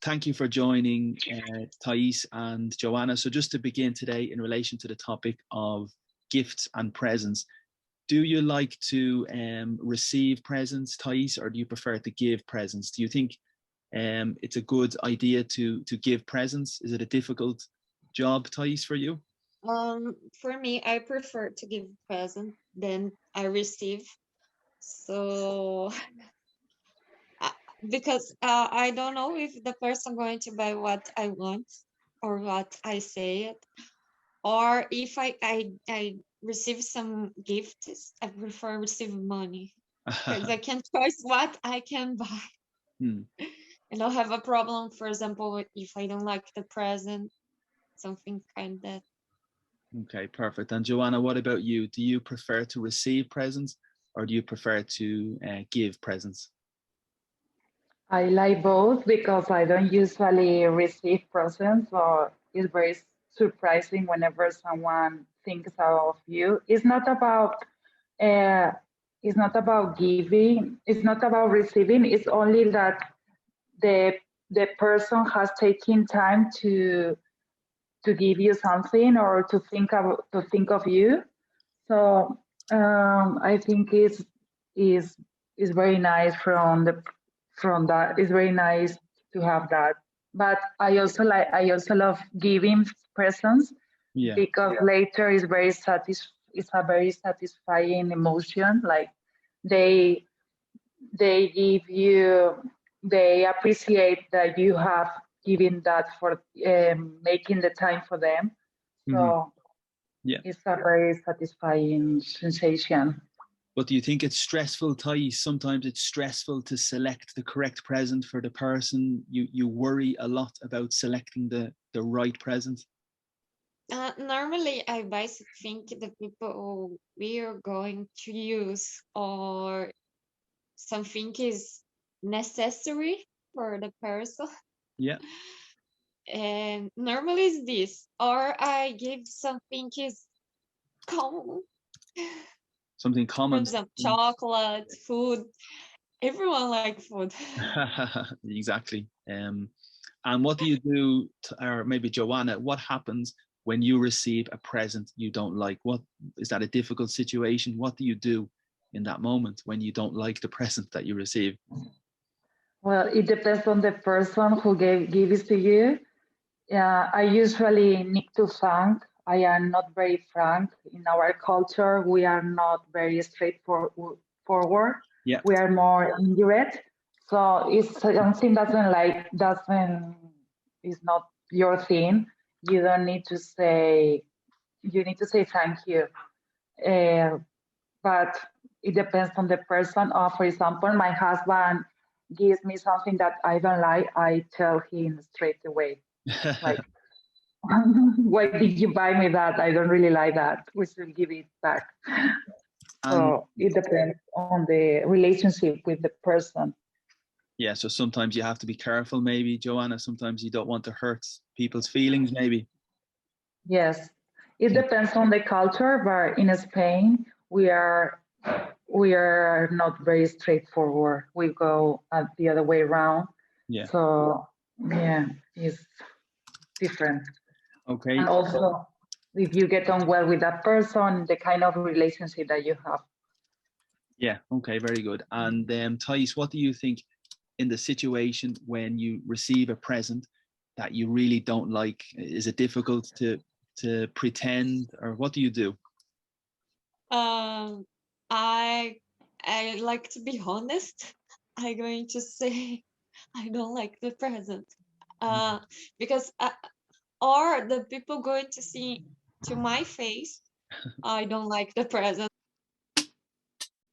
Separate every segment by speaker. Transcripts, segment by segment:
Speaker 1: Thank you for joining Thais and Joanna. So just to begin today in relation to the topic of gifts and presents, do you like to receive presents, Thais, or do you prefer to give presents? Do you think it's a good idea to give presents? Is it a difficult job, Thais, for you?
Speaker 2: For me, I prefer to give present than I receive. So, uh, because I don't know if the person going to buy what I want or what I say it, or if I receive some gifts, I prefer receive money because I can choose what I can buy.
Speaker 1: Hmm.
Speaker 2: And I'll have a problem, for example, if I don't like the present, something kind that.
Speaker 1: Okay, perfect. And Joanna, what about you? Do you prefer to receive presents or do you prefer to give presents?
Speaker 3: I like both because I don't usually receive presents, so it's very surprising whenever someone thinks of you. Uh, it's not about giving. It's not about receiving. It's only that the the person has taken time to give you something or to think of you. So I think is is very nice from that. It's very nice to have that. But I also love giving presents
Speaker 1: Yeah.
Speaker 3: because later is it's a very satisfying emotion. Like they they give you they appreciate that you have given that for making the time for them.
Speaker 1: Hmm.
Speaker 3: So
Speaker 1: Yeah.
Speaker 3: it's a very satisfying sensation.
Speaker 1: But do you think it's stressful, Thais? Sometimes it's stressful to select the correct present for the person. You worry a lot about selecting the right present.
Speaker 2: Normally, I basically think the people we are going to use or something is necessary for the person.
Speaker 1: Yeah.
Speaker 2: And normally it's this, or I give something is common.
Speaker 1: Something
Speaker 2: For
Speaker 1: common.
Speaker 2: example, chocolate, food. Everyone like food.
Speaker 1: Exactly. And what do you do, or maybe Joanna, what happens when you receive a present you don't like? What is that a difficult situation? What do you do in that moment when you don't like the present that you receive?
Speaker 3: Well, it depends on the person who give it to you. I usually need to thank. I am not very frank. In our culture, we are not very straightforward.
Speaker 1: Yeah.
Speaker 3: We are more indirect. So if something doesn't is not your thing, you don't need to say. You need to say thank you. Uh, but it depends on the person. For example, my husband gives me something that I don't like. I tell him straight away, like, why did you buy me that? I don't really like that. We should give it back.
Speaker 1: And
Speaker 3: So it depends on the relationship with the person.
Speaker 1: yeah, so sometimes you have to be careful, maybe, Joanna. Sometimes you don't want to hurt people's feelings, maybe.
Speaker 3: Yes, it depends on the culture, but in Spain, we are not very straightforward. We go the other way around.
Speaker 1: Yeah.
Speaker 3: So yeah, it's different.
Speaker 1: Okay.
Speaker 3: And also, if you get on well with that person, the kind of relationship that you have.
Speaker 1: Yeah. Okay. Very good. And Thais, what do you think in the situation when you receive a present that you really don't like? Is it difficult to pretend, or what do you do?
Speaker 2: Um, I I like to be honest. I'm going to say I don't like the present. Uh, because or the people going to see to my face, I don't like the present.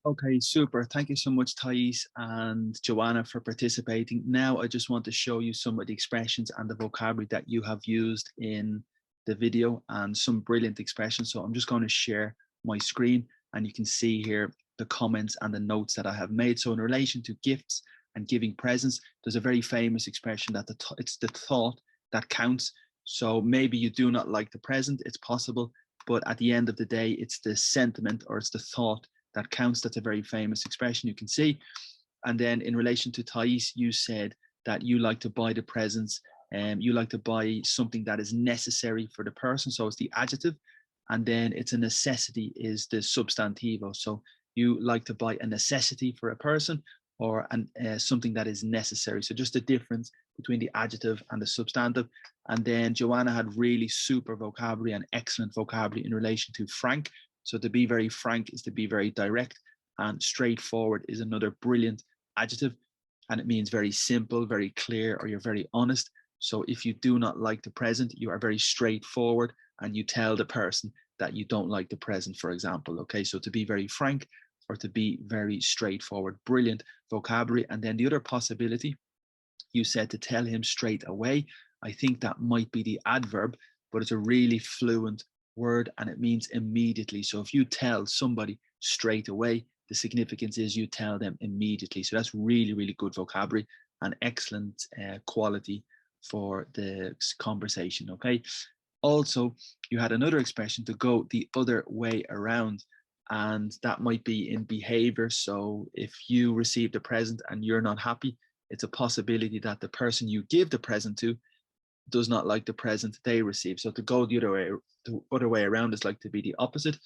Speaker 1: Okay, super. Thank you so much, Thais and Joanna, for participating. Now, I just want to show you some of the expressions and the vocabulary that you have used in the video, and some brilliant expressions. So I'm just going to share my screen, and you can see here the comments and the notes that I have made. So in relation to gifts and giving presents, there's a very famous expression that it's the thought that counts. So maybe you do not like the present, it's possible, but at the end of the day, it's the sentiment or it's the thought that counts. That's a very famous expression, you can see. And then in relation to Thais, you said that you like to buy the presents, you like to buy something that is necessary for the person. So it's the adjective. And then it's a necessity is the substantivo. So you like to buy a necessity for a person, or something that is necessary. So just the difference between the adjective and the substantive. And then Joanna had really super vocabulary and excellent vocabulary in relation to frank. So to be very frank is to be very direct, and straightforward is another brilliant adjective. And it means very simple, very clear, or you're very honest. So if you do not like the present, you are very straightforward and you tell the person that you don't like the present, for example. Okay, so to be very frank or to be very straightforward, brilliant vocabulary. And then the other possibility, you said to tell him straight away. I think that might be the adverb, but it's a really fluent word and it means immediately. So if you tell somebody straight away, the significance is you tell them immediately. So that's really, really good vocabulary and excellent quality for the conversation. Okay. Also, you had another expression, to go the other way around, and that might be in behavior. So if you received a present and you're not happy, it's a possibility that the person you give the present to does not like the present they receive. So to go the other way around is like to be the opposite.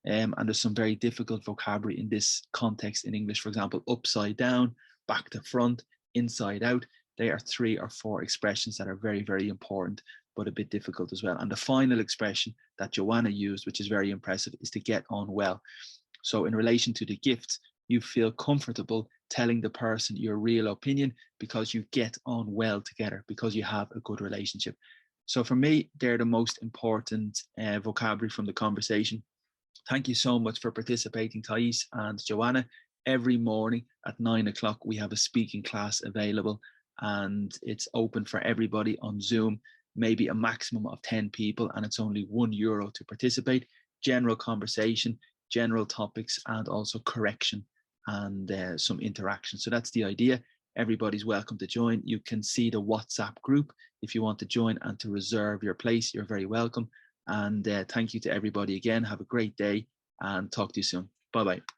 Speaker 1: And there's some very difficult vocabulary in this context in English. For example, upside down, back to front, inside out. They are 3 or 4 expressions that are very, very important, but a bit difficult as well. And the final expression that Joanna used, which is very impressive, is to get on well. So in relation to the gifts, you feel comfortable telling the person your real opinion because you get on well together, because you have a good relationship. So for me, they're the most important vocabulary from the conversation. Thank you so much for participating, Thais and Joanna. Every morning at 9 o'clock, we have a speaking class available and it's open for everybody on Zoom, maybe a maximum of 10 people, and it's only €1 to participate. General conversation, general topics, and also correction and some interaction. So that's the idea. Everybody's welcome to join. You can see the WhatsApp group if you want to join and to reserve your place. You're very welcome. And thank you to everybody again. Have a great day and talk to you soon. Bye-bye.